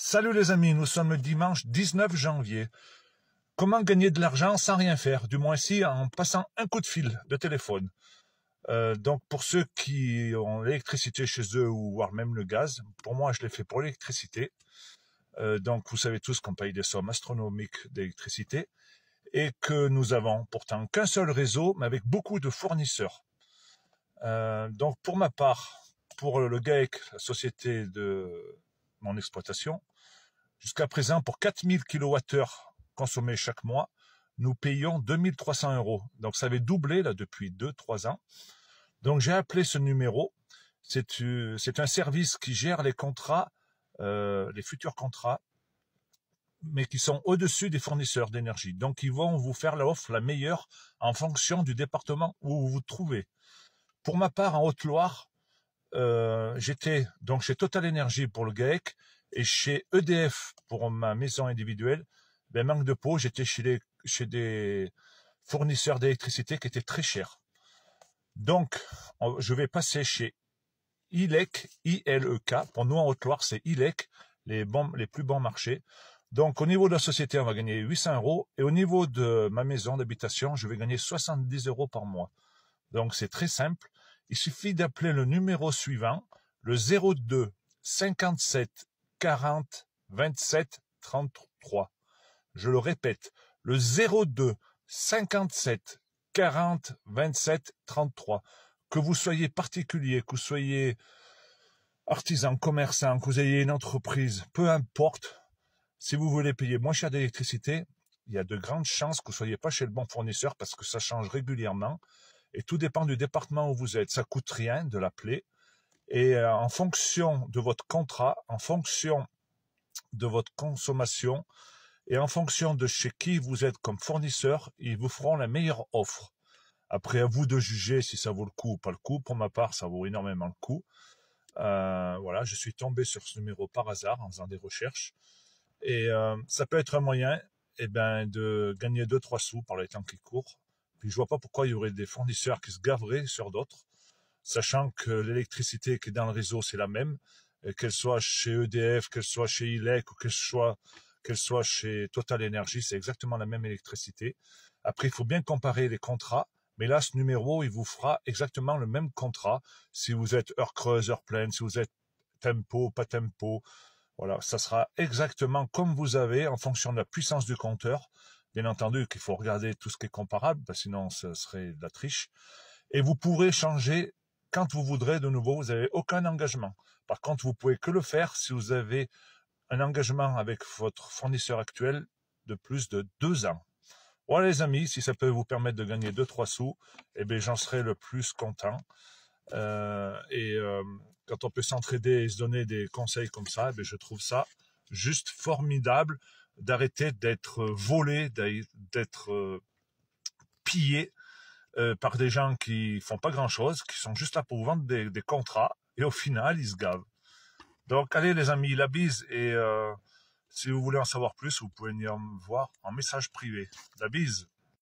Salut les amis, nous sommes le dimanche 19 janvier. Comment gagner de l'argent sans rien faire, du moins si en passant un coup de fil de téléphone. Donc pour ceux qui ont l'électricité chez eux ou voire même le gaz, pour moi je l'ai fait pour l'électricité. Donc vous savez tous qu'on paye des sommes astronomiques d'électricité et que nous avons pourtant qu'un seul réseau mais avec beaucoup de fournisseurs. Donc pour ma part, pour le GAEC, la société de mon exploitation, jusqu'à présent, pour 4000 kWh consommés chaque mois, nous payons 2300 €. Donc ça avait doublé là depuis 2-3 ans. Donc j'ai appelé ce numéro. C'est un service qui gère les contrats, les futurs contrats, mais qui sont au-dessus des fournisseurs d'énergie. Donc ils vont vous faire l'offre la meilleure en fonction du département où vous vous trouvez. Pour ma part, en Haute-Loire, j'étais donc chez Total Energy pour le GAEC et chez EDF pour ma maison individuelle. Ben, manque de peau, j'étais chez des fournisseurs d'électricité qui étaient très chers. Donc, je vais passer chez ILEC, ILEK. Pour nous en Haute-Loire, c'est ILEC, les plus bons marchés. Donc, au niveau de la société, on va gagner 800 € et au niveau de ma maison d'habitation, je vais gagner 70 € par mois. Donc, c'est très simple. Il suffit d'appeler le numéro suivant, le 02 57 40 27 33. Je le répète, le 02 57 40 27 33. Que vous soyez particulier, que vous soyez artisan, commerçant, que vous ayez une entreprise, peu importe, si vous voulez payer moins cher d'électricité, il y a de grandes chances que vous ne soyez pas chez le bon fournisseur parce que ça change régulièrement. Et tout dépend du département où vous êtes. Ça coûte rien de l'appeler. Et en fonction de votre contrat, en fonction de votre consommation et en fonction de chez qui vous êtes comme fournisseur, ils vous feront la meilleure offre. Après, à vous de juger si ça vaut le coup ou pas le coup. Pour ma part, ça vaut énormément le coup. Voilà, je suis tombé sur ce numéro par hasard en faisant des recherches. Et ça peut être un moyen de gagner 2-3 sous par les temps qui courent. Puis je vois pas pourquoi il y aurait des fournisseurs qui se gaveraient sur d'autres, sachant que l'électricité qui est dans le réseau, c'est la même, qu'elle soit chez EDF, qu'elle soit chez ILEC ou qu'elle soit chez Total Energy, c'est exactement la même électricité. Après, il faut bien comparer les contrats, mais là, ce numéro, il vous fera exactement le même contrat, si vous êtes heure creuse, heure pleine, si vous êtes tempo, pas tempo. Voilà, ça sera exactement comme vous avez en fonction de la puissance du compteur. Bien entendu qu'il faut regarder tout ce qui est comparable, parce que sinon ce serait de la triche. Et vous pourrez changer quand vous voudrez de nouveau, vous n'avez aucun engagement. Par contre, vous pouvez que le faire si vous avez un engagement avec votre fournisseur actuel de plus de 2 ans. Voilà les amis, si ça peut vous permettre de gagner 2-3 sous, eh bien j'en serai le plus content. Quand on peut s'entraider et se donner des conseils comme ça, eh bien, je trouve ça juste formidable d'arrêter d'être volé, d'être pillé par des gens qui font pas grand-chose, qui sont juste là pour vous vendre des contrats, et au final, ils se gavent. Donc, allez les amis, la bise, et si vous voulez en savoir plus, vous pouvez venir me voir en message privé. La bise.